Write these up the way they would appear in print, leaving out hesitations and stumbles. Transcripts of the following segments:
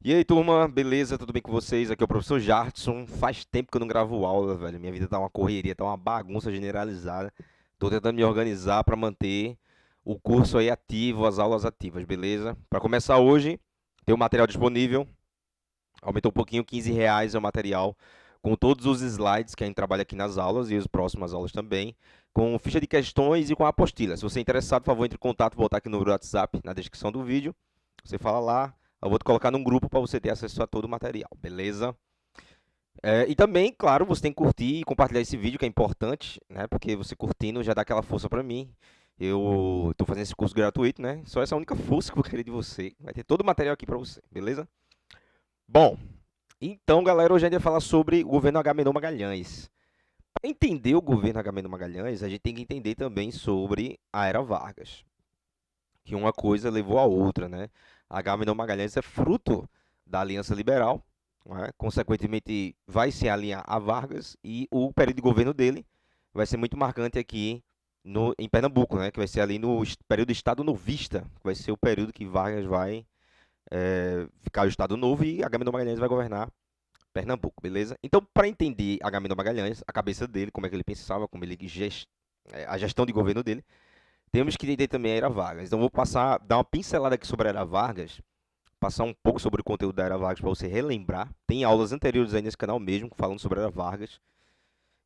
E aí, turma, beleza? Tudo bem com vocês? Aqui é o professor Jartson. Faz tempo que eu não gravo aula, velho. Minha vida tá uma correria, tá uma bagunça generalizada. Tô tentando me organizar para manter o curso aí ativo, as aulas ativas, beleza? Para começar hoje, tem o material disponível. Aumentou um pouquinho, R$ 15 é o material, com todos os slides que a gente trabalha aqui nas aulas e as próximas aulas também, com ficha de questões e com a apostila. Se você é interessado, por favor, entre em contato, vou botar aqui no número do WhatsApp na descrição do vídeo. Você fala lá, eu vou te colocar num grupo para você ter acesso a todo o material, beleza? E também, claro, você tem que curtir e compartilhar esse vídeo, que é importante, né? Porque você curtindo já dá aquela força para mim. Eu estou fazendo esse curso gratuito, né? Só essa única força que eu vou querer de você. Vai ter todo o material aqui para você, beleza? Bom, então, galera, hoje a gente vai falar sobre o governo Agamenon Magalhães. Para entender o governo Agamenon Magalhães, a gente tem que entender também sobre a Era Vargas, que uma coisa levou a outra, né? Agamenon Magalhães é fruto da Aliança Liberal, né? Consequentemente, vai se alinhar a Vargas e o período de governo dele vai ser muito marcante aqui em Pernambuco, né? Que vai ser ali no período Estado Novista, que vai ser o período que Vargas vai ficar o Estado Novo e Agamenon Magalhães vai governar Pernambuco, beleza? Então, para entender Agamenon Magalhães, a cabeça dele, como é que ele pensava, como ele a gestão de governo dele, temos que entender também a Era Vargas. Então, vou passar, dar uma pincelada aqui sobre a Era Vargas, passar um pouco sobre o conteúdo da Era Vargas para você relembrar. Tem aulas anteriores aí nesse canal mesmo, falando sobre a Era Vargas.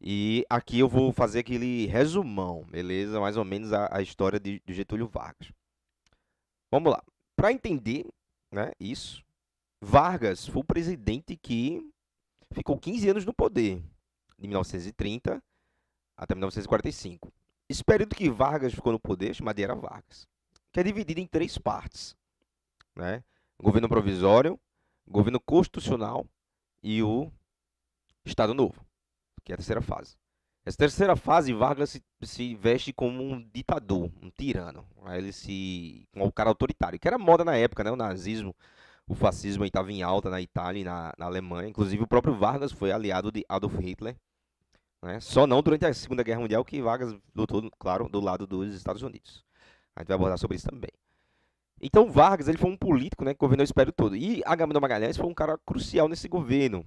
E aqui eu vou fazer aquele resumão, beleza? Mais ou menos a história de Getúlio Vargas. Vamos lá. Para entender, né, isso, Vargas foi o presidente que ficou 15 anos no poder, de 1930 até 1945. Esse período que Vargas ficou no poder, chamado de Era Vargas, que é dividido em três partes, né? Governo provisório, governo constitucional e o Estado Novo, que é a terceira fase. Essa terceira fase, Vargas se veste como um ditador, um tirano. Ele se. Um cara autoritário, que era moda na época, né? O nazismo, o fascismo estava em alta na Itália e na Alemanha. Inclusive, o próprio Vargas foi aliado de Adolf Hitler, né? Só não durante a Segunda Guerra Mundial, que Vargas lutou, claro, do lado dos Estados Unidos. A gente vai abordar sobre isso também. Então, Vargas ele foi um político, né, que governou esse período todo. E Agamenon Magalhães foi um cara crucial nesse governo,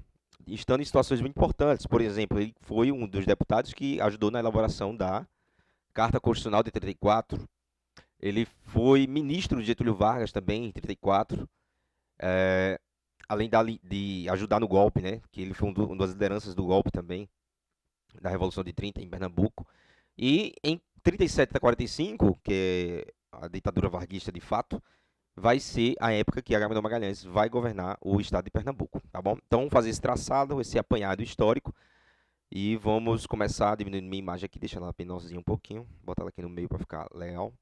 estando em situações muito importantes. Por exemplo, ele foi um dos deputados que ajudou na elaboração da Carta Constitucional de 34. Ele foi ministro de Getúlio Vargas também, em 34. É, além de ajudar no golpe, né, que ele foi uma das lideranças do golpe também, da Revolução de 30 em Pernambuco. E em 37 a 45, que é a ditadura varguista de fato, vai ser a época que Agamenon Magalhães vai governar o estado de Pernambuco, tá bom? Então, vamos fazer esse traçado, esse apanhado histórico, e vamos começar diminuindo minha imagem aqui, deixando ela menorzinha um pouquinho, botar ela aqui no meio para ficar legal.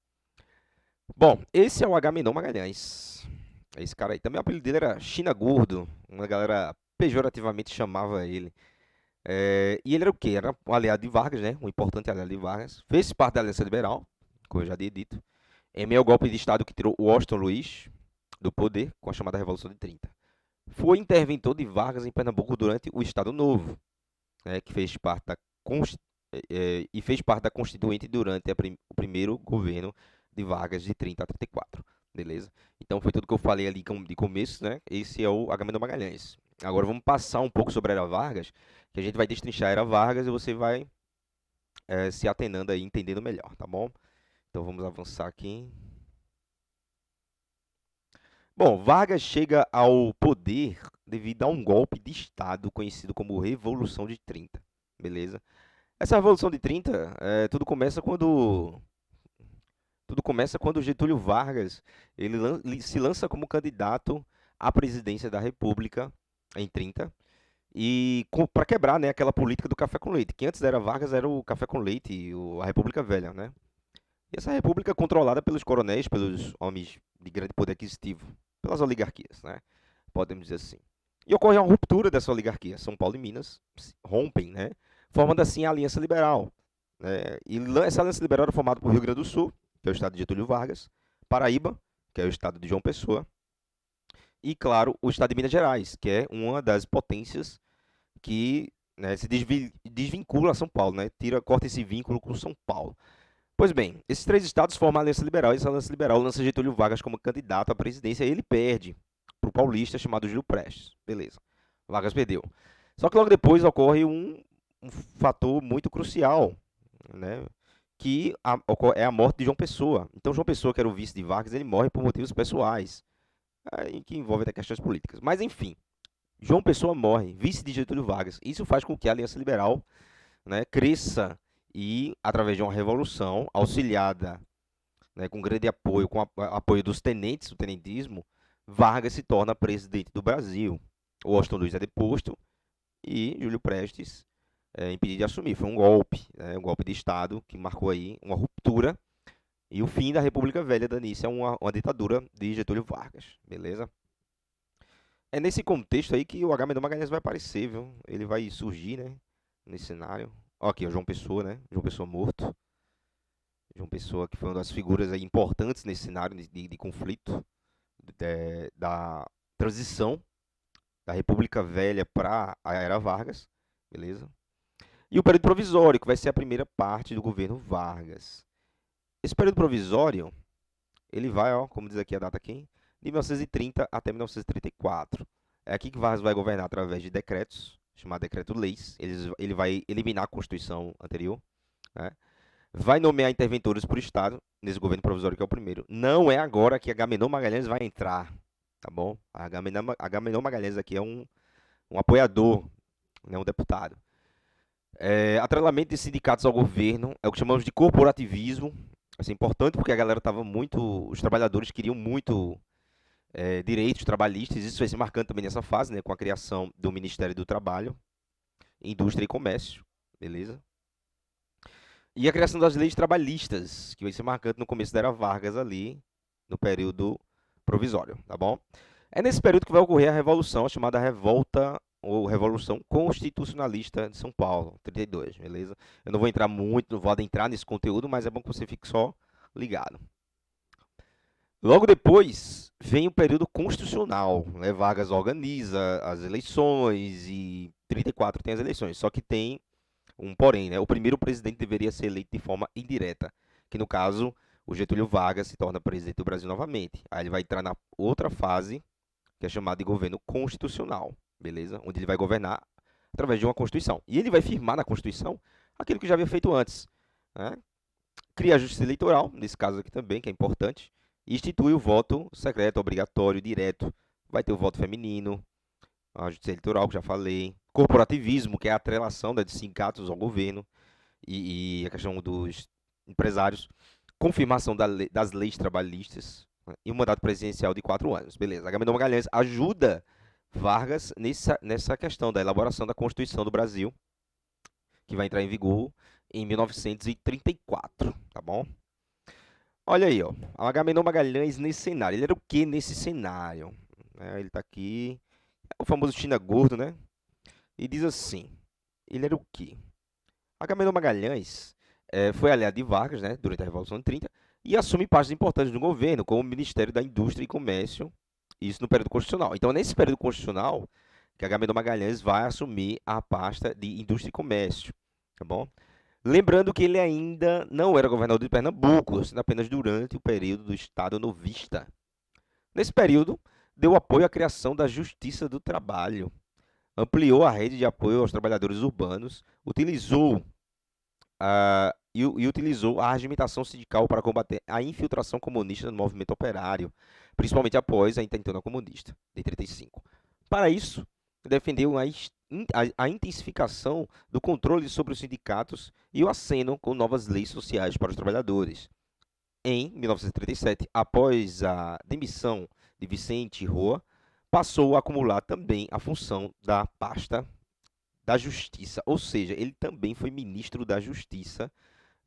Bom, esse é o Agamenon Magalhães. Esse cara aí. Também o apelido dele era China Gordo, uma galera pejorativamente chamava ele. E ele era o quê? Era um aliado de Vargas, né? Um importante aliado de Vargas. Fez parte da Aliança Liberal, como eu já tinha dito. Em meio ao golpe de Estado que tirou Washington Luiz do poder, com a chamada Revolução de 30. Foi interventor de Vargas em Pernambuco durante o Estado Novo, né? Que fez parte da e fez parte da Constituinte durante o primeiro governo de Vargas de 30 a 34. Beleza? Então foi tudo que eu falei ali de começo, né? Esse é o Agamenon Magalhães. Agora vamos passar um pouco sobre a Era Vargas, que a gente vai destrinchar a Era Vargas e você vai se atenando aí, entendendo melhor, tá bom? Então vamos avançar aqui. Bom, Vargas chega ao poder devido a um golpe de Estado conhecido como Revolução de 30, beleza? Essa Revolução de 30, tudo começa quando Getúlio Vargas ele se lança como candidato à presidência da República em 30 e para quebrar, né, aquela política do café com leite, que antes era Vargas era o café com leite, a República Velha, né? E essa república controlada pelos coronéis, pelos homens de grande poder aquisitivo, pelas oligarquias, né? Podemos dizer assim. E ocorre uma ruptura dessa oligarquia. São Paulo e Minas rompem, né? Formando assim a Aliança Liberal, né? E essa Aliança Liberal era formada por Rio Grande do Sul, que é o estado de Getúlio Vargas, Paraíba, que é o estado de João Pessoa, e, claro, o estado de Minas Gerais, que é uma das potências que, né, se desvincula a São Paulo, né? Corta esse vínculo com São Paulo. Pois bem, esses três estados formam a Aliança Liberal, e essa Aliança Liberal lança Getúlio Vargas como candidato à presidência, e ele perde para paulista chamado Júlio Prestes. Beleza. Vargas perdeu. Só que logo depois ocorre um fator muito crucial, né? Que é a morte de João Pessoa. Então, João Pessoa, que era o vice de Vargas, ele morre por motivos pessoais, aí, que envolvem até questões políticas. Mas, enfim, João Pessoa morre, vice de Getúlio Vargas. Isso faz com que a Aliança Liberal, né, cresça e, através de uma revolução auxiliada, né, com grande apoio, com apoio dos tenentes, do tenentismo, Vargas se torna presidente do Brasil. Washington Luiz é deposto e Júlio Prestes é impedido de assumir. Foi um golpe, né, um golpe de Estado que marcou aí uma ruptura e o fim da República Velha, dando início a uma ditadura de Getúlio Vargas, beleza? É nesse contexto aí que o Agamenon Magalhães vai aparecer, viu? Ele vai surgir, né, nesse cenário. Ó, aqui, o João Pessoa, né? João Pessoa morto. João Pessoa, que foi uma das figuras aí importantes nesse cenário de conflito, da transição da República Velha para a Era Vargas, beleza? E o período provisório, que vai ser a primeira parte do governo Vargas. Esse período provisório, ele vai, ó, como diz aqui a data aqui, de 1930 até 1934. É aqui que Vargas vai governar através de decretos, chamado decreto-leis. Ele vai eliminar a Constituição anterior, né? Vai nomear interventores por Estado, nesse governo provisório que é o primeiro. Não é agora que Agamenon Magalhães vai entrar, tá bom? Agamenon Magalhães aqui é um apoiador, né, um deputado. Atrelamento de sindicatos ao governo é o que chamamos de corporativismo. Isso é importante porque a galera estava muito, os trabalhadores queriam muito direitos trabalhistas. Isso vai se marcando também nessa fase, né, com a criação do Ministério do Trabalho, Indústria e Comércio, beleza? E a criação das leis trabalhistas, que vai ser marcante no começo da Era Vargas ali, no período provisório, tá bom? É nesse período que vai ocorrer a revolução, a chamada Revolta ou Revolução Constitucionalista de São Paulo, 32, beleza? Eu não vou entrar muito, não vou adentrar nesse conteúdo, mas é bom que você fique só ligado. Logo depois vem o período constitucional, né? Vargas organiza as eleições e 34 tem as eleições, só que tem um porém, né? O primeiro presidente deveria ser eleito de forma indireta, que no caso, o Getúlio Vargas se torna presidente do Brasil novamente. Aí ele vai entrar na outra fase, que é chamada de governo constitucional, beleza? Onde ele vai governar através de uma Constituição. E ele vai firmar na Constituição aquilo que já havia feito antes, né? Cria a justiça eleitoral, nesse caso aqui também, que é importante, e institui o voto secreto, obrigatório, direto. Vai ter o voto feminino, a justiça eleitoral, que já falei, corporativismo, que é a atrelação, né, de sindicatos ao governo, e a questão dos empresários, confirmação das leis trabalhistas, né, e um mandato presidencial de 4 anos. Beleza. Agamenon Magalhães ajuda Vargas nessa questão da elaboração da Constituição do Brasil, que vai entrar em vigor em 1934, tá bom? Olha aí, ó, Agamenon Magalhães nesse cenário. Ele era o que nesse cenário? Ele está aqui, é o famoso China gordo, né? E diz assim, ele era o quê? Agamenon Magalhães foi aliado de Vargas, né, durante a Revolução de 30, e assume pastas importantes do governo, como o Ministério da Indústria e Comércio, isso no período constitucional. Então, nesse período constitucional, que Agamenon Magalhães vai assumir a pasta de Indústria e Comércio, tá bom? Lembrando que ele ainda não era governador de Pernambuco, sendo apenas durante o período do Estado novista. Nesse período, deu apoio à criação da Justiça do Trabalho, ampliou a rede de apoio aos trabalhadores urbanos, utilizou utilizou a argumentação sindical para combater a infiltração comunista no movimento operário, principalmente após a intentona comunista, de 35. Para isso, defendeu a intensificação do controle sobre os sindicatos e o aceno com novas leis sociais para os trabalhadores. Em 1937, após a demissão de Vicente Roa, passou a acumular também a função da pasta da Justiça, ou seja, ele também foi ministro da Justiça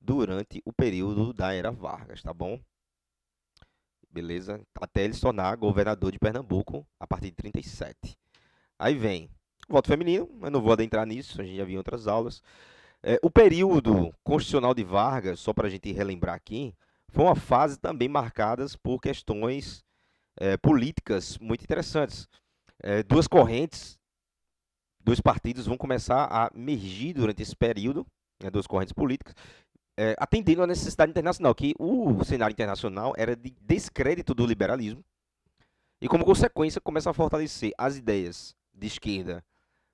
durante o período da Era Vargas, tá bom? Beleza? Até ele se tornar governador de Pernambuco a partir de 37. Aí vem o voto feminino, eu não vou adentrar nisso, a gente já viu em outras aulas. O período constitucional de Vargas, só para a gente relembrar aqui, foi uma fase também marcada por questões políticas muito interessantes. Duas correntes, dois partidos vão começar a emergir durante esse período, né, duas correntes políticas, atendendo à necessidade internacional, que o cenário internacional era de descrédito do liberalismo E como consequência começa a fortalecer as ideias de esquerda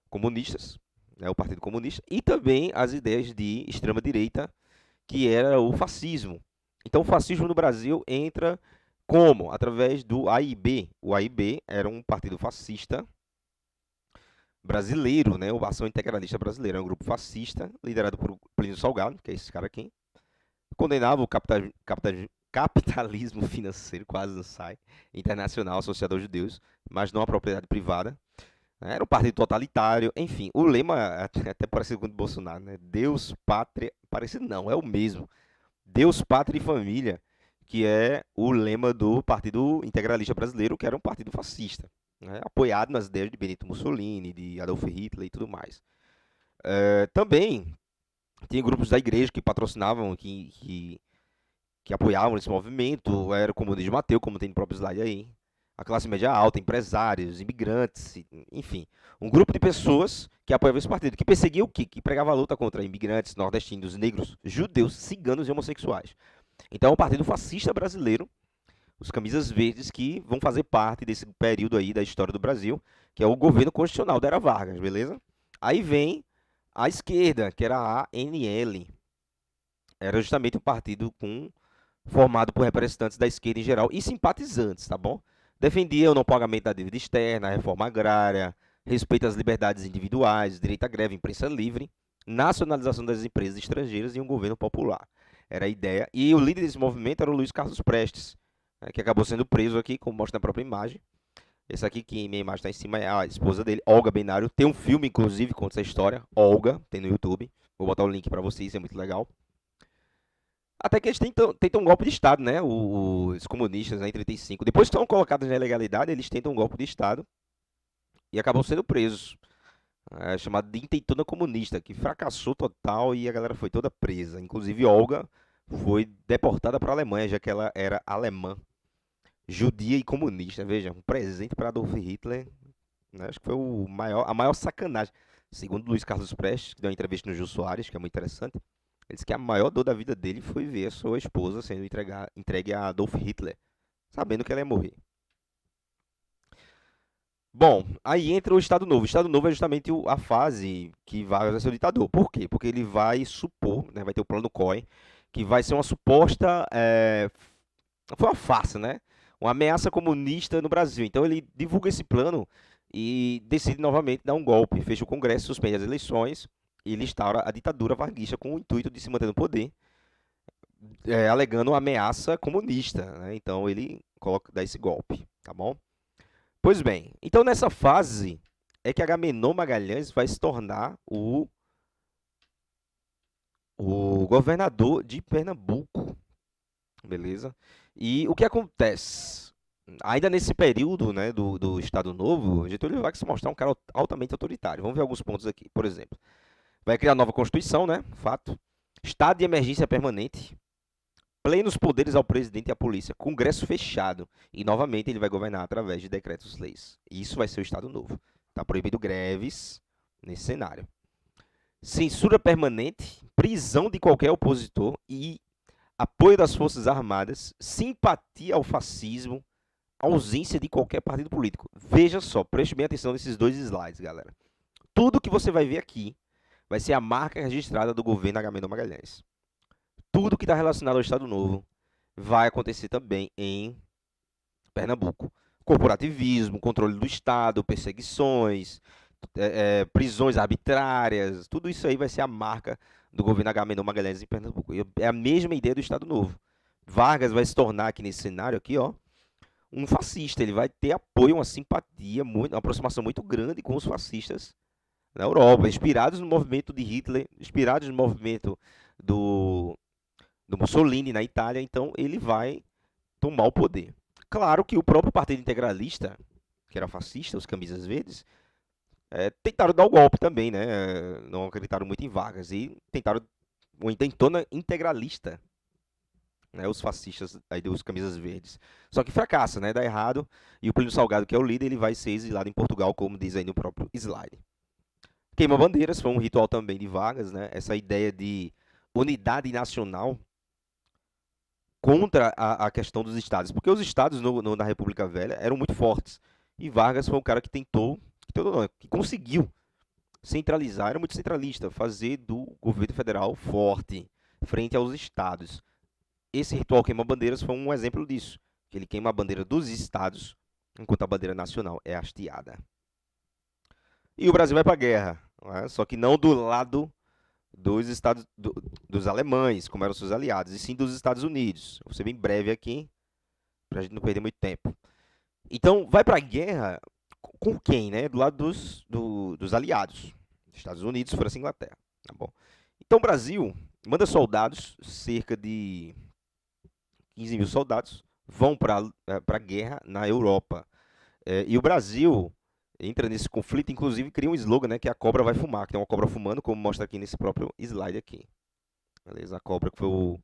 comunistas, né, o Partido Comunista, e também as ideias de extrema-direita, que era o fascismo. Então o fascismo no Brasil entra como? Através do AIB. O AIB era um partido fascista brasileiro, né? O Ação Integralista Brasileira, é um grupo fascista liderado por Plínio Salgado, que é esse cara aqui, condenava o capitalismo financeiro, quase não sai, internacional associado aos judeus, mas não à propriedade privada. Era um partido totalitário, enfim, o lema até parece com o Bolsonaro, né? Deus, pátria, parece não, é o mesmo. Deus, pátria e família, que é o lema do Partido Integralista Brasileiro, que era um partido fascista, né? Apoiado nas ideias de Benito Mussolini, de Adolf Hitler e tudo mais. Também tinha grupos da igreja que patrocinavam, que apoiavam esse movimento, era o comunismo ateu, como tem no próprio slide aí, a classe média alta, empresários, imigrantes, enfim, um grupo de pessoas que apoiavam esse partido, que perseguia o quê? Que pregava a luta contra imigrantes, nordestinos, negros, judeus, ciganos e homossexuais. Então é um partido fascista brasileiro, os camisas verdes, que vão fazer parte desse período aí da história do Brasil, que é o governo constitucional da Era Vargas, beleza? Aí vem a esquerda, que era a ANL, era justamente um partido formado por representantes da esquerda em geral e simpatizantes, tá bom? Defendia o não pagamento da dívida externa, a reforma agrária, respeito às liberdades individuais, direito à greve, imprensa livre, nacionalização das empresas estrangeiras e um governo popular. Era a ideia. E o líder desse movimento era o Luiz Carlos Prestes, né, que acabou sendo preso aqui, como mostra na própria imagem. Esse aqui, que minha imagem está em cima, é a esposa dele, Olga Benário. Tem um filme, inclusive, que conta essa história. Olga, tem no YouTube. Vou botar o link para vocês, é muito legal. Até que eles tentam um golpe de Estado, né? Os comunistas, né, em 35. Depois que estão colocados na ilegalidade, eles tentam um golpe de Estado e acabam sendo presos. É chamado de intentona comunista, que fracassou total e a galera foi toda presa. Inclusive, Olga foi deportada para a Alemanha, já que ela era alemã, judia e comunista. Veja, um presente para Adolf Hitler, né? Acho que foi a maior sacanagem. Segundo Luiz Carlos Prestes, que deu uma entrevista no Jô Soares, que é muito interessante, ele disse que a maior dor da vida dele foi ver a sua esposa sendo entregue a Adolf Hitler, sabendo que ela ia morrer. Bom, aí entra o Estado Novo. O Estado Novo é justamente a fase que vai ser o ditador. Por quê? Porque ele vai supor, né, vai ter o plano COI, que vai ser uma suposta. Foi uma farsa, né? Uma ameaça comunista no Brasil. Então ele divulga esse plano e decide novamente dar um golpe. Fecha o Congresso, suspende as eleições e ele instaura a ditadura varguista com o intuito de se manter no poder, alegando uma ameaça comunista, né? Então ele dá esse golpe, tá bom? Pois bem, então nessa fase é que Agamenon Magalhães vai se tornar o governador de Pernambuco, beleza? E o que acontece? Ainda nesse período, né, do Estado Novo, Getúlio vai se mostrar um cara altamente autoritário. Vamos ver alguns pontos aqui. Por exemplo, vai criar nova Constituição, né? Fato. Estado de emergência permanente. Plenos poderes ao presidente e à polícia. Congresso fechado. E, novamente, ele vai governar através de decretos-leis. Isso vai ser o Estado Novo. Está proibido greves nesse cenário. Censura permanente, prisão de qualquer opositor e apoio das Forças Armadas, simpatia ao fascismo, ausência de qualquer partido político. Veja só, preste bem atenção nesses dois slides, galera. Tudo que você vai ver aqui vai ser a marca registrada do governo Agamenon Magalhães. Tudo que está relacionado ao Estado Novo vai acontecer também em Pernambuco. Corporativismo, controle do Estado, perseguições, prisões arbitrárias, tudo isso aí vai ser a marca do governo Agamenon Magalhães em Pernambuco. E é a mesma ideia do Estado Novo. Vargas vai se tornar aqui nesse cenário aqui, ó, um fascista. Ele vai ter apoio, uma simpatia, uma aproximação muito grande com os fascistas na Europa, inspirados no movimento de Hitler, inspirados no movimento do, do Mussolini na Itália. Então ele vai tomar o poder. Claro que o próprio Partido Integralista, que era fascista, os camisas verdes, tentaram dar o golpe também, né? Não acreditaram muito em Vargas e tentaram uma intentona integralista, né? Os fascistas aí dos camisas verdes. Só que fracassa, né? Dá errado e o Plínio Salgado, que é o líder, ele vai ser exilado em Portugal, como diz aí no próprio slide. Queima bandeiras foi um ritual também de Vargas, né? Essa ideia de unidade nacional contra a questão dos estados, porque os estados na República Velha eram muito fortes. E Vargas foi um cara que tentou não, que conseguiu centralizar, era muito centralista, fazer do governo federal forte frente aos estados. Esse ritual queima-bandeiras foi um exemplo disso, que ele queima a bandeira dos estados, enquanto a bandeira nacional é hasteada. E o Brasil vai para a guerra, não é? Só que não do lado dos dos alemães, como eram seus aliados, e sim dos Estados Unidos. Vou ser bem breve aqui, para a gente não perder muito tempo. Então, vai para a guerra com quem, né? Do lado dos aliados. Estados Unidos, França e Inglaterra. Tá bom? Então, o Brasil manda soldados, cerca de 15 mil soldados, vão para a guerra na Europa. E o Brasil entra nesse conflito, inclusive cria um slogan, né? Que é a cobra vai fumar, que tem uma cobra fumando, como mostra aqui nesse próprio slide aqui. Beleza? A cobra que foi o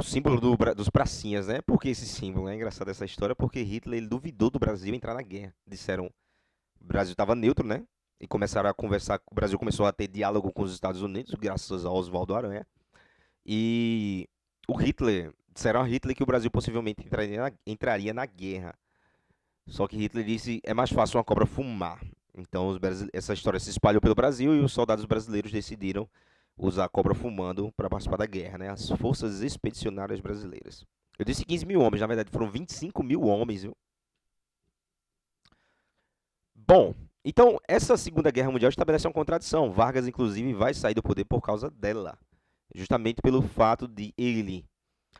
símbolo dos pracinhas, né? Por que esse símbolo? É engraçado essa história, porque Hitler ele duvidou do Brasil entrar na guerra. Disseram o Brasil estava neutro, né? E começaram a conversar, o Brasil começou a ter diálogo com os Estados Unidos, graças a Oswaldo Aranha. E disseram a Hitler que o Brasil possivelmente entraria na guerra. Só que Hitler disse, é mais fácil uma cobra fumar. Então essa história se espalhou pelo Brasil e os soldados brasileiros decidiram usar a cobra fumando para participar da guerra, né? As forças expedicionárias brasileiras. Eu disse 15 mil homens, na verdade foram 25 mil homens, viu? Bom, então essa Segunda Guerra Mundial estabelece uma contradição. Vargas, inclusive, vai sair do poder por causa dela. Justamente pelo fato de ele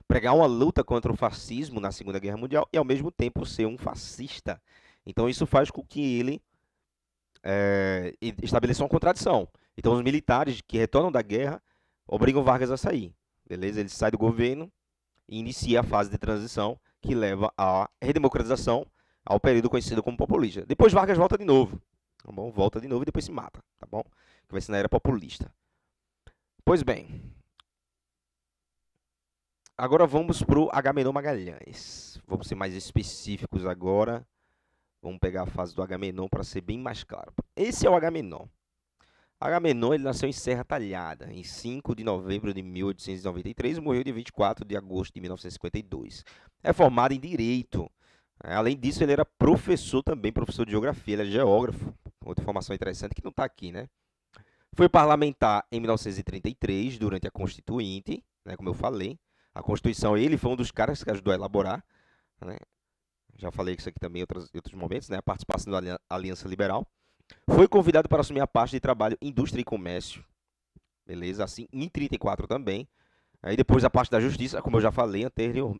pregar uma luta contra o fascismo na Segunda Guerra Mundial e, ao mesmo tempo, ser um fascista. Então, isso faz com que ele estabeleça uma contradição. Então, os militares que retornam da guerra obrigam Vargas a sair. Beleza? Ele sai do governo e inicia a fase de transição que leva à redemocratização, ao período conhecido como populista. Depois Vargas volta de novo. Tá bom? Volta de novo e depois se mata. Tá bom? Que vai ser na era populista. Pois bem, agora vamos para o Agamenon Magalhães. Vamos ser mais específicos agora. Vamos pegar a fase do Agamenon para ser bem mais claro. Esse é o Agamenon. Agamenon ele nasceu em Serra Talhada, em 5 de novembro de 1893 e morreu de 24 de agosto de 1952. É formado em Direito. Além disso, ele era professor também, professor de Geografia, ele é geógrafo. Outra informação interessante que não está aqui, né? Foi parlamentar em 1933, durante a Constituinte, né, como eu falei. A Constituição, ele foi um dos caras que ajudou a elaborar, né? Já falei isso aqui também em outros momentos, né? A participação da Aliança Liberal. Foi convidado para assumir a parte de trabalho Indústria e Comércio, beleza? Assim, em 34 também. Aí depois a parte da Justiça, como eu já falei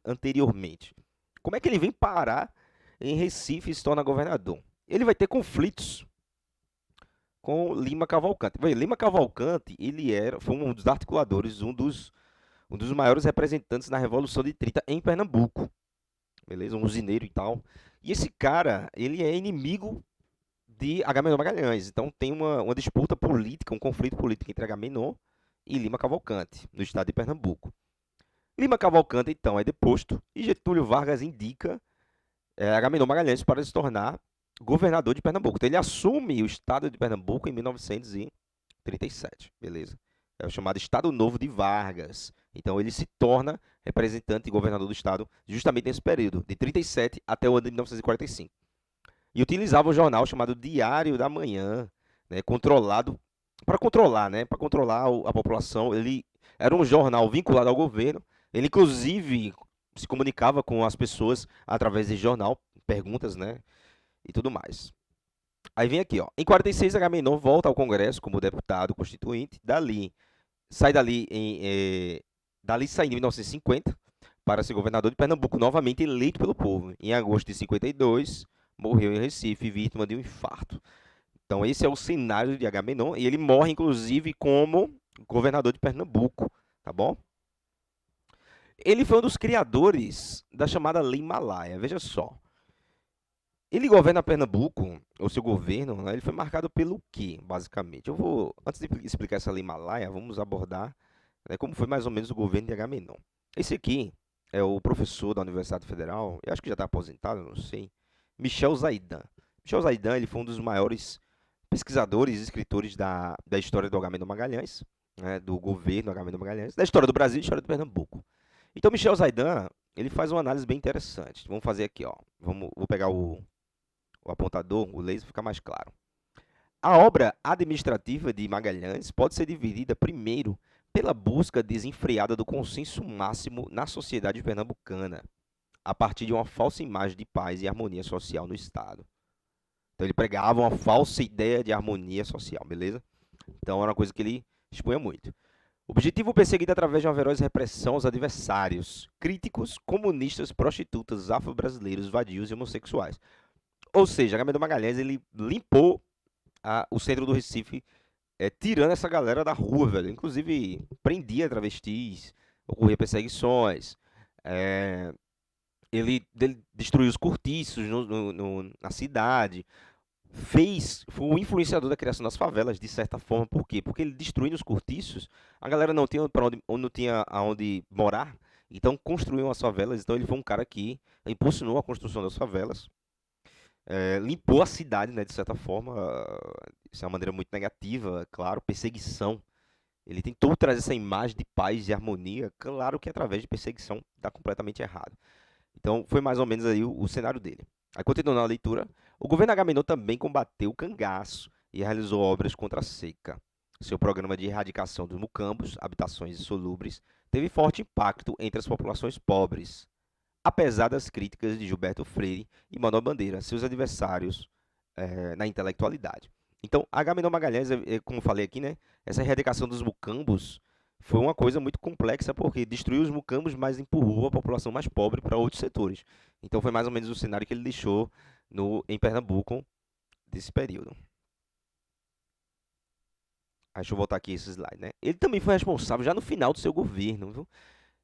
anteriormente. Como é que ele vem parar em Recife e se torna governador? Ele vai ter conflitos com Lima Cavalcante. Lima Cavalcante, foi um dos articuladores, um dos maiores representantes na Revolução de 30 em Pernambuco. Beleza? Um usineiro e tal. E esse cara, ele é inimigo de Agamenon Magalhães. Então tem uma disputa política, um conflito político entre Agamenon e Lima Cavalcante, no estado de Pernambuco. Lima Cavalcante, então, é deposto e Getúlio Vargas indica Agamenon Magalhães para se tornar governador de Pernambuco. Então ele assume o estado de Pernambuco em 1937, beleza? É o chamado Estado Novo de Vargas. Então ele se torna representante e governador do estado justamente nesse período, de 37 até o ano de 1945. E utilizava um jornal chamado Diário da Manhã, né, para controlar, né, para controlar a população. Ele era um jornal vinculado ao governo. Ele inclusive se comunicava com as pessoas através desse jornal, perguntas, né, e tudo mais. Aí vem aqui, ó. Em 46, Agamenon volta ao Congresso como deputado constituinte. Dali sai em 1950 para ser governador de Pernambuco, novamente eleito pelo povo. Em agosto de 52, morreu em Recife, vítima de um infarto. Então, esse é o cenário de Agamenon, e ele morre, inclusive, como governador de Pernambuco, tá bom? Ele foi um dos criadores da chamada Lei Malaya, veja só. Ele governa Pernambuco, o seu governo, né, ele foi marcado pelo quê, basicamente? Antes de explicar essa Lei Malaya, vamos abordar, né, como foi mais ou menos o governo de Agamenon. Esse aqui é o professor da Universidade Federal, eu acho que já está aposentado, não sei, Michel Zaidan. Michel Zaidan ele foi um dos maiores pesquisadores e escritores da história do Agamenon Magalhães, né, do governo Agamenon Magalhães, da história do Brasil e da história do Pernambuco. Então, Michel Zaidan, ele faz uma análise bem interessante. Vamos fazer aqui, ó. Vou pegar o apontador, o laser, fica mais claro. A obra administrativa de Magalhães pode ser dividida, primeiro, pela busca desenfreada do consenso máximo na sociedade pernambucana, a partir de uma falsa imagem de paz e harmonia social no Estado. Então, ele pregava uma falsa ideia de harmonia social, beleza? Então, era uma coisa que ele expunha muito. Objetivo perseguido através de uma feroz repressão aos adversários, críticos, comunistas, prostitutas, afro-brasileiros, vadios e homossexuais. Ou seja, Agamenon Magalhães ele limpou o centro do Recife, tirando essa galera da rua, velho. Inclusive, prendia travestis, ocorria perseguições. é, ele destruiu os cortiços na cidade. Foi o influenciador da criação das favelas, de certa forma. Por quê? Porque ele destruindo os cortiços, a galera não tinha para onde, não tinha aonde morar, então construíam as favelas. Então ele foi um cara que impulsionou a construção das favelas, limpou a cidade, né, de certa forma. Isso é uma maneira muito negativa, claro, perseguição. Ele tentou trazer essa imagem de paz e harmonia, claro que através de perseguição está completamente errado. Então, foi mais ou menos aí o cenário dele. Aí, continuando a leitura, o governo Agamenon também combateu o cangaço e realizou obras contra a seca. Seu programa de erradicação dos mucambos, habitações insolúveis, teve forte impacto entre as populações pobres, apesar das críticas de Gilberto Freire e Manuel Bandeira, seus adversários na intelectualidade. Então, Agamenon Magalhães, como eu falei aqui, né, essa erradicação dos mucambos foi uma coisa muito complexa porque destruiu os mucambos, mas empurrou a população mais pobre para outros setores. Então, foi mais ou menos o cenário que ele deixou em Pernambuco desse período. Deixa eu voltar aqui esse slide, né? Ele também foi responsável já no final do seu governo, viu?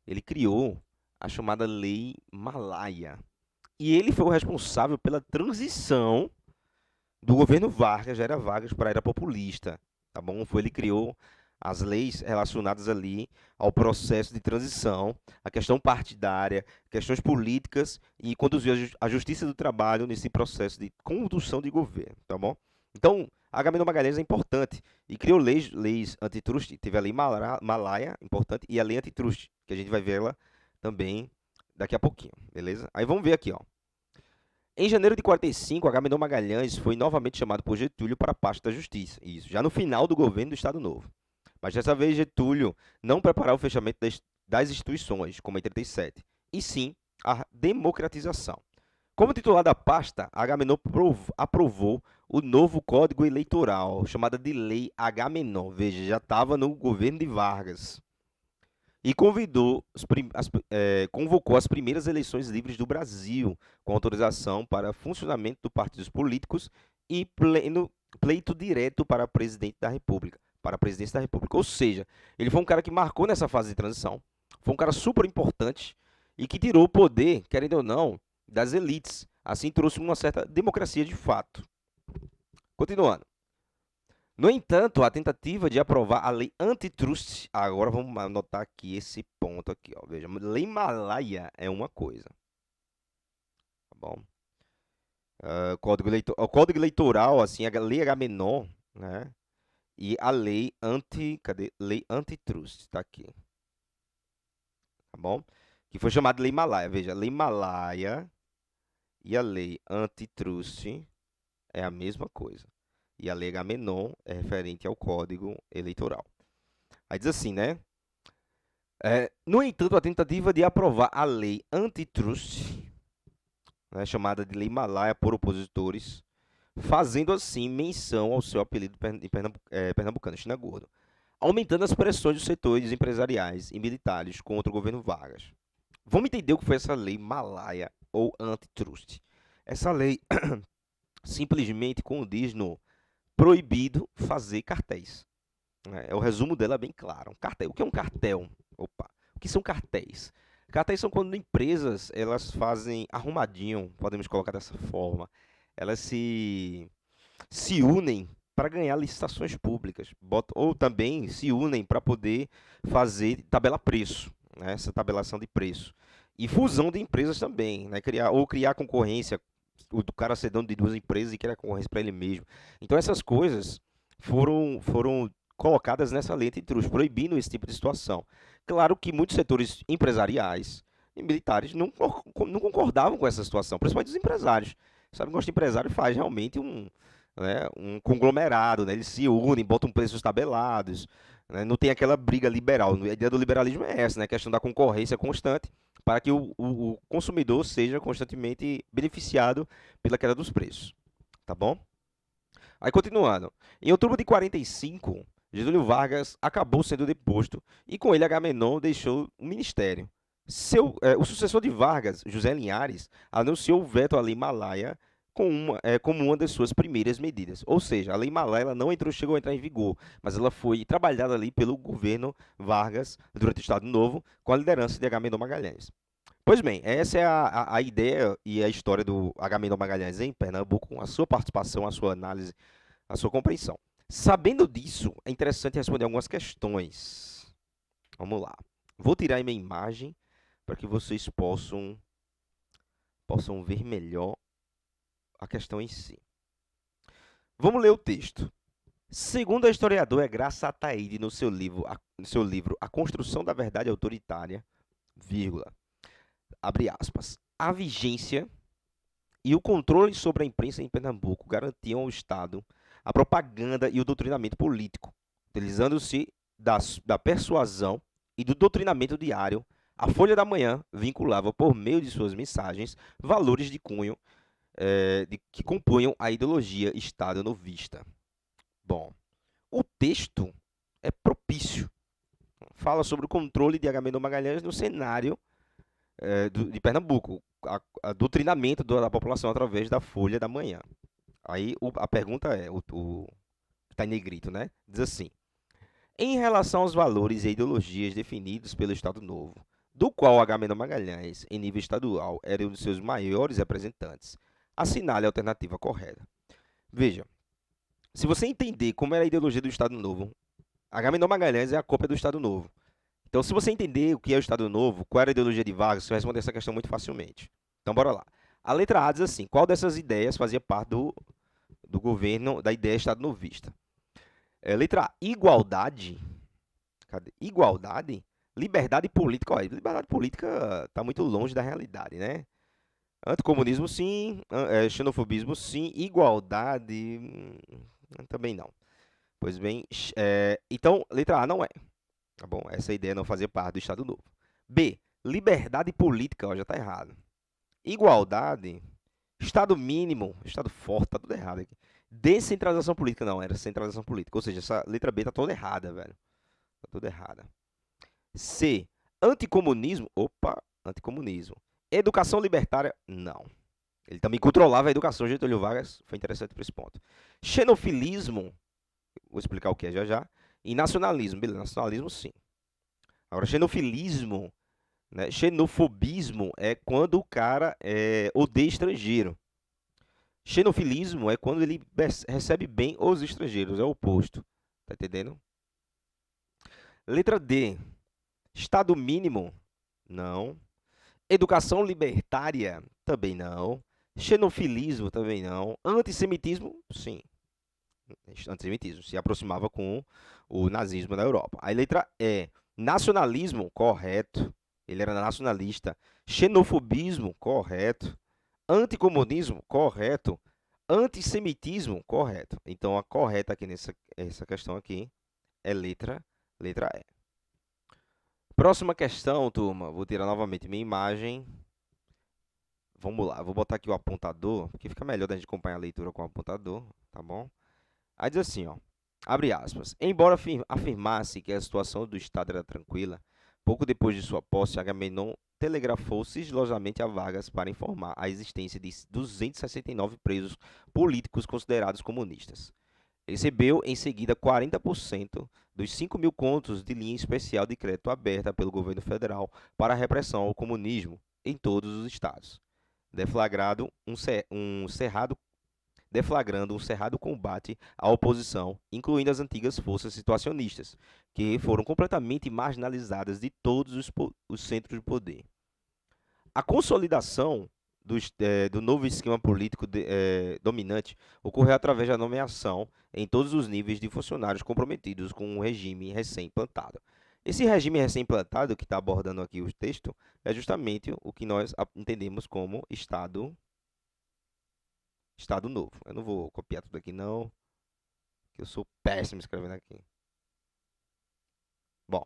Ele criou a chamada Lei Malaya. E ele foi o responsável pela transição do governo Vargas, já era Vargas, para a era populista, tá bom? Foi ele que criou as leis relacionadas ali ao processo de transição, a questão partidária, questões políticas e conduziu a Justiça do Trabalho nesse processo de condução de governo, tá bom? Então, Agamenon Magalhães é importante e criou leis antitruste. Teve a Lei Malaya, importante, e a Lei Antitruste, que a gente vai ver ela também daqui a pouquinho, beleza? Aí vamos ver aqui, ó. Em janeiro de 45, Agamenon Magalhães foi novamente chamado por Getúlio para a pasta da Justiça. Isso, já no final do governo do Estado Novo. Mas dessa vez Getúlio não preparou o fechamento das instituições, como em 37, e sim a democratização. Como titular da pasta, Agamenon aprovou o novo Código Eleitoral, chamada de Lei Agamenon. Veja, já estava no governo de Vargas. E convocou as primeiras eleições livres do Brasil, com autorização para funcionamento dos partidos políticos e pleito direto para presidente da República, para a presidência da República. Ou seja, ele foi um cara que marcou nessa fase de transição, foi um cara super importante e que tirou o poder, querendo ou não, das elites. Assim trouxe uma certa democracia de fato. Continuando. No entanto, a tentativa de aprovar a lei antitrust, agora vamos anotar aqui esse ponto aqui, ó. Veja, lei Malaya é uma coisa, tá bom? O Código Eleitoral, assim, a lei Agamenon, né? E a lei cadê? Lei antitrust, tá aqui, tá bom? Que foi chamada lei Malaya. Veja, lei Malaya e a lei antitrust é a mesma coisa. E a lei Agamenon é referente ao Código Eleitoral. Aí diz assim, né? No entanto, a tentativa de aprovar a lei antitrust, né, chamada de Lei Malaya por opositores, fazendo assim menção ao seu apelido pernambucano, China Gordo, aumentando as pressões dos setores empresariais e militares contra o governo Vargas. Vamos entender o que foi essa lei Malaya ou antitrust. Essa lei simplesmente condiz no proibido fazer cartéis. O resumo dela é bem claro. Um cartel. O que é um cartel? Opa. O que são cartéis? Cartéis são quando empresas elas fazem arrumadinho, podemos colocar dessa forma. Elas se unem para ganhar licitações públicas, ou também se unem para poder fazer tabela preço, né? Essa tabelação de preço. E fusão de empresas também, né? Criar concorrência, o cara ser dono de duas empresas e criar concorrência para ele mesmo. Então essas coisas foram colocadas nessa lente de truz, proibindo esse tipo de situação. Claro que muitos setores empresariais e militares não concordavam com essa situação, principalmente os empresários. Sabe, o negócio de empresário faz realmente um conglomerado, né? Eles se unem, botam preços tabelados, né? Não tem aquela briga liberal. A ideia do liberalismo é essa, né? A questão da concorrência constante para que o consumidor seja constantemente beneficiado pela queda dos preços. Tá bom? Aí continuando. Em outubro de 45, Getúlio Vargas acabou sendo deposto e com ele Agamenon deixou o ministério. O sucessor de Vargas, José Linhares, anunciou o veto à Lei Malaya como uma das suas primeiras medidas. Ou seja, a Lei Malaya ela não chegou a entrar em vigor, mas ela foi trabalhada ali pelo governo Vargas durante o Estado Novo, com a liderança de Agamenon Magalhães. Pois bem, essa é a ideia e a história do Agamenon Magalhães em Pernambuco, com a sua participação, a sua análise, a sua compreensão. Sabendo disso, é interessante responder algumas questões. Vamos lá. Vou tirar aí minha imagem para que vocês possam ver melhor a questão em si. Vamos ler o texto. Segundo a historiadora Graça Ataíde, no seu livro A Construção da Verdade Autoritária, vírgula, abre aspas, a vigência e o controle sobre a imprensa em Pernambuco garantiam ao Estado a propaganda e o doutrinamento político, utilizando-se da persuasão e do doutrinamento diário. A Folha da Manhã vinculava, por meio de suas mensagens, valores de cunho que compunham a ideologia Estado novista. Bom, o texto é propício. Fala sobre o controle de Agamenon Magalhães no cenário de Pernambuco, a doutrinamento da população através da Folha da Manhã. Aí a pergunta é, está em negrito, né? Diz assim, em relação aos valores e ideologias definidos pelo Estado Novo, do qual Agamenon Magalhães, em nível estadual, era um dos seus maiores representantes, assinale a alternativa correta. Veja, se você entender como era a ideologia do Estado Novo, Agamenon Magalhães é a cópia do Estado Novo. Então, se você entender o que é o Estado Novo, qual era a ideologia de Vargas, você vai responder essa questão muito facilmente. Então, bora lá. A letra A diz assim, qual dessas ideias fazia parte do governo, da ideia Estado Novista? Letra A, igualdade. Cadê? Igualdade? Liberdade política. Olha, liberdade política está muito longe da realidade, né? Anticomunismo, sim. Xenofobismo, sim. Igualdade, também não. Pois bem, então, letra A não é. Tá bom? Essa ideia não fazia parte do Estado Novo. B, liberdade política. Ó, já está errado. Igualdade, Estado mínimo, Estado forte, tá tudo errado aqui. Descentralização política, não, era centralização política. Ou seja, essa letra B tá toda errada, velho. Tá toda errada. C, anticomunismo. Opa, anticomunismo. Educação libertária, não. Ele também controlava a educação, Getúlio Vargas, foi interessante por esse ponto. Xenofilismo, vou explicar o que é já já. E nacionalismo, beleza, nacionalismo sim. Agora, xenofilismo, né? Xenofobismo é quando o cara odeia estrangeiro. Xenofilismo é quando ele recebe bem os estrangeiros, é o oposto. Tá entendendo? Letra D. Estado mínimo? Não. Educação libertária? Também não. Xenofilismo? Também não. Antissemitismo? Sim. Antissemitismo. Se aproximava com o nazismo na Europa. Aí letra E. Nacionalismo? Correto. Ele era nacionalista. Xenofobismo? Correto. Anticomunismo? Correto. Antissemitismo? Correto. Então, a correta aqui essa questão aqui é letra E. Próxima questão, turma. Vou tirar novamente minha imagem. Vamos lá. Vou botar aqui o apontador, porque fica melhor da gente acompanhar a leitura com o apontador, tá bom? Aí diz assim, ó. Abre aspas. Embora afirmasse que a situação do Estado era tranquila, pouco depois de sua posse, Agamenon telegrafou sigilosamente a Vargas para informar a existência de 269 presos políticos considerados comunistas. Recebeu, em seguida, 40% dos 5.000 contos de linha especial de crédito aberta pelo governo federal para a repressão ao comunismo em todos os estados, deflagrando um cerrado combate à oposição, incluindo as antigas forças situacionistas, que foram completamente marginalizadas de todos os centros de poder. A consolidação do novo esquema político dominante ocorreu através da nomeação em todos os níveis de funcionários comprometidos com o regime recém-implantado. Esse regime recém-implantado que está abordando aqui o texto é justamente o que nós entendemos como Estado Novo. Eu não vou copiar tudo aqui não, que eu sou péssimo escrevendo aqui. Bom,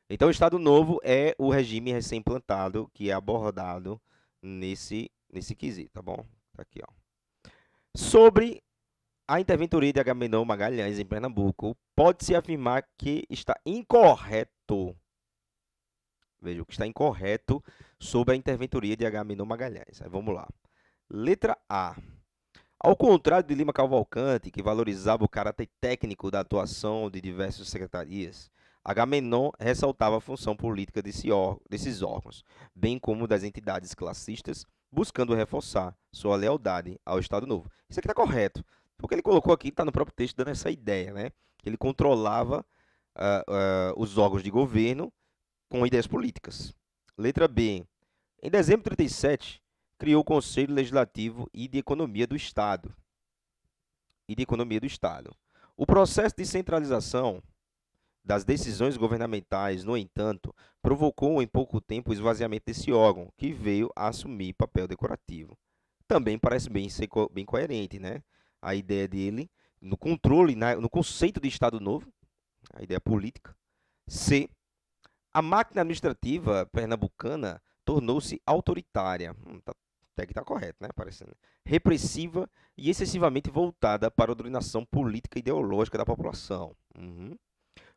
então o Estado Novo é o regime recém-implantado que é abordado nesse quesito, tá bom? Tá aqui, ó. Sobre a interventoria de Agamenon Magalhães em Pernambuco, pode-se afirmar que está incorreto. Veja, o que está incorreto sobre a interventoria de Agamenon Magalhães. Aí vamos lá. Letra A. Ao contrário de Lima Cavalcante, que valorizava o caráter técnico da atuação de diversas secretarias, Agamenon ressaltava a função política desses órgãos, bem como das entidades classistas, buscando reforçar sua lealdade ao Estado Novo. Isso aqui está correto, porque ele colocou aqui, está no próprio texto, dando essa ideia, né? Que ele controlava os órgãos de governo com ideias políticas. Letra B. Em dezembro de 1937, criou o Conselho Legislativo e de Economia do Estado. O processo de centralização das decisões governamentais, no entanto, provocou em pouco tempo o esvaziamento desse órgão, que veio a assumir papel decorativo. Também parece bem coerente, né? A ideia dele no controle, no conceito de Estado Novo, a ideia política. C. A máquina administrativa pernambucana tornou-se autoritária. Até que está correto, né? Parecendo. Repressiva e excessivamente voltada para a dominação política e ideológica da população.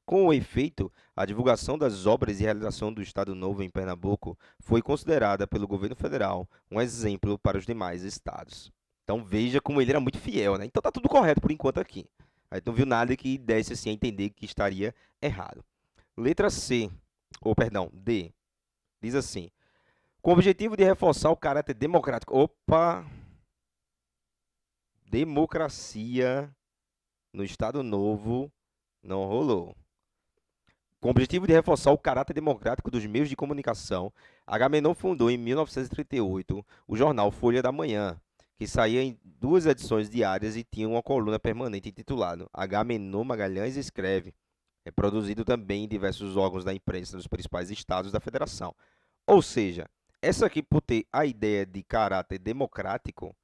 Com o efeito, a divulgação das obras e realização do Estado Novo em Pernambuco foi considerada pelo governo federal um exemplo para os demais estados. Então veja como ele era muito fiel, né? Então tá tudo correto por enquanto aqui. Aí não viu nada que desse assim a entender que estaria errado. Letra C, ou perdão, D, diz assim: com o objetivo de reforçar o caráter democrático. Opa! Democracia no Estado Novo não rolou. Com o objetivo de reforçar o caráter democrático dos meios de comunicação, Agamenon fundou em 1938 o jornal Folha da Manhã, que saía em 2 edições diárias e tinha uma coluna permanente intitulada Agamenon Magalhães Escreve. É produzido também em diversos órgãos da imprensa dos principais estados da federação. Ou seja, essa aqui, por ter a ideia de caráter democrático,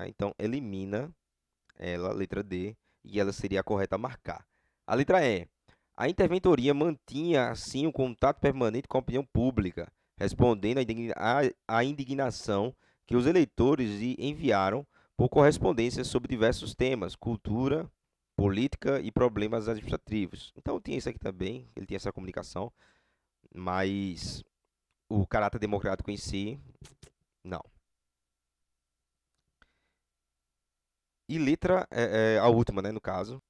então elimina ela, letra D, e ela seria a correta a marcar. A letra E. A interventoria mantinha, assim, um contato permanente com a opinião pública, respondendo à indignação que os eleitores lhe enviaram por correspondência sobre diversos temas, cultura, política e problemas administrativos. Então, tinha isso aqui também, ele tinha essa comunicação, mas o caráter democrático em si, não. E letra é a última, né, no caso.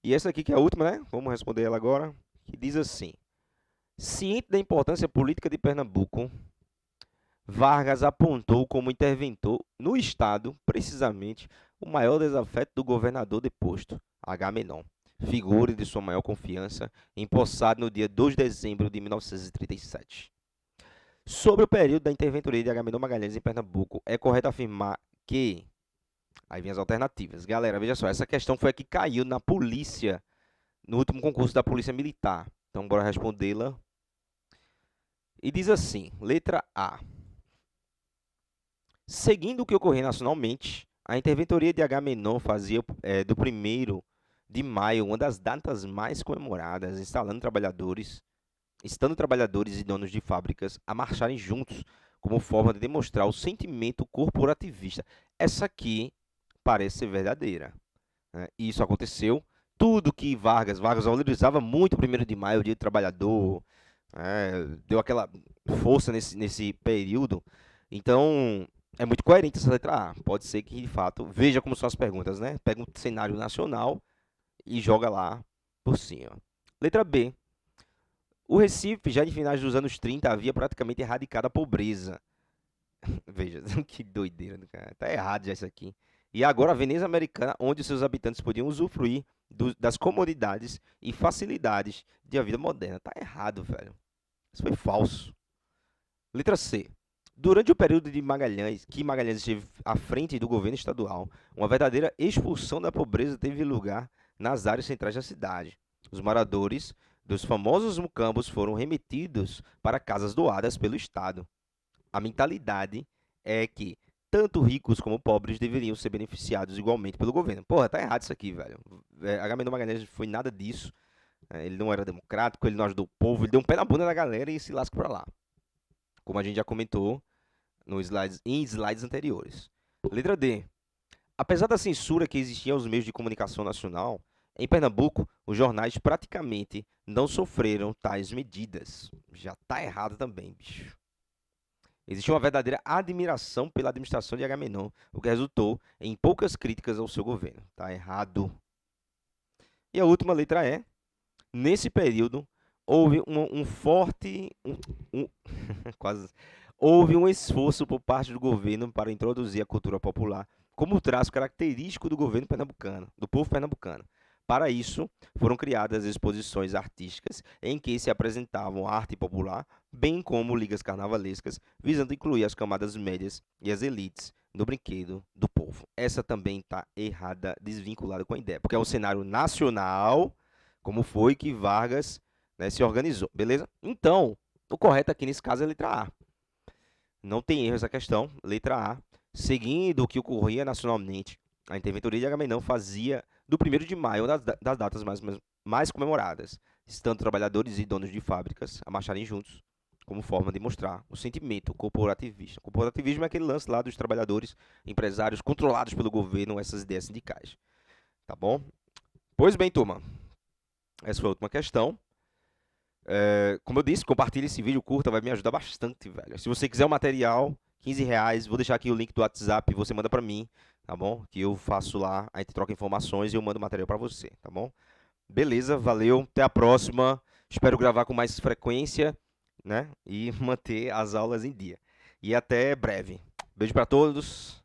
E essa aqui que é a última, né? Vamos responder ela agora. Que diz assim: ciente da importância política de Pernambuco, Vargas apontou como interventor no Estado, precisamente, o maior desafeto do governador deposto, Agamenon, figura de sua maior confiança, empossado no dia 2 de dezembro de 1937. Sobre o período da interventoria de Agamenon Magalhães em Pernambuco, é correto afirmar que... Aí vem as alternativas. Galera, veja só, essa questão foi a que caiu na polícia, no último concurso da Polícia Militar. Então, bora respondê-la. E diz assim, letra A. Seguindo o que ocorreu nacionalmente, a interventoria de Agamenon fazia do 1º de maio uma das datas mais comemoradas, estando trabalhadores e donos de fábricas a marcharem juntos como forma de demonstrar o sentimento corporativista. Essa aqui parece ser verdadeira, né? Isso aconteceu. Tudo que Vargas valorizava muito o 1º de maio, o Dia do Trabalhador, deu aquela força nesse período. Então, é muito coerente essa letra A. Pode ser que, de fato, veja como são as perguntas, né? Pega um cenário nacional e joga lá por cima. Letra B. O Recife, já em finais dos anos 30, havia praticamente erradicado a pobreza. Veja, que doideira, cara. Tá errado já isso aqui. E agora a Veneza Americana, onde seus habitantes podiam usufruir das comodidades e facilidades de a vida moderna. Tá errado, velho. Isso foi falso. Letra C. Durante o período de Magalhães, que Magalhães esteve à frente do governo estadual, uma verdadeira expulsão da pobreza teve lugar nas áreas centrais da cidade. Os moradores dos famosos mucambos foram remetidos para casas doadas pelo Estado. A mentalidade é que tanto ricos como pobres deveriam ser beneficiados igualmente pelo governo. Porra, tá errado isso aqui, velho. Agamenon Magalhães não foi nada disso. Ele não era democrático, ele não ajudou o povo, ele deu um pé na bunda da galera e se lasca pra lá. Como a gente já comentou em slides anteriores. Letra D. Apesar da censura que existia aos meios de comunicação nacional, em Pernambuco, os jornais praticamente não sofreram tais medidas. Já tá errado também, bicho. Existia uma verdadeira admiração pela administração de Agamenon, o que resultou em poucas críticas ao seu governo. Tá errado. E a última letra E. Nesse período, houve um forte. Quase. Houve um esforço por parte do governo para introduzir a cultura popular como traço característico do governo pernambucano, do povo pernambucano. Para isso, foram criadas exposições artísticas em que se apresentavam a arte popular, bem como ligas carnavalescas, visando incluir as camadas médias e as elites no brinquedo do povo. Essa também está errada, desvinculada com a ideia, porque é um cenário nacional, como foi que Vargas, né, se organizou, beleza? Então, o correto aqui nesse caso é a letra A. Não tem erro essa questão, letra A. Seguindo o que ocorria nacionalmente, a Interventoria de Agamenon fazia do 1º de maio uma das datas mais comemoradas, estando trabalhadores e donos de fábricas a marcharem juntos, como forma de mostrar o sentimento corporativista. O corporativismo é aquele lance lá dos trabalhadores, empresários controlados pelo governo, essas ideias sindicais. Tá bom? Pois bem, turma, essa foi a última questão. Como eu disse, compartilhe esse vídeo, curta, vai me ajudar bastante, velho. Se você quiser o material, R$ 15, vou deixar aqui o link do WhatsApp, você manda pra mim, tá bom? Que eu faço lá, a gente troca informações e eu mando o material pra você, tá bom? Beleza, valeu, até a próxima. Espero gravar com mais frequência, né? E manter as aulas em dia. E até breve. Beijo pra todos.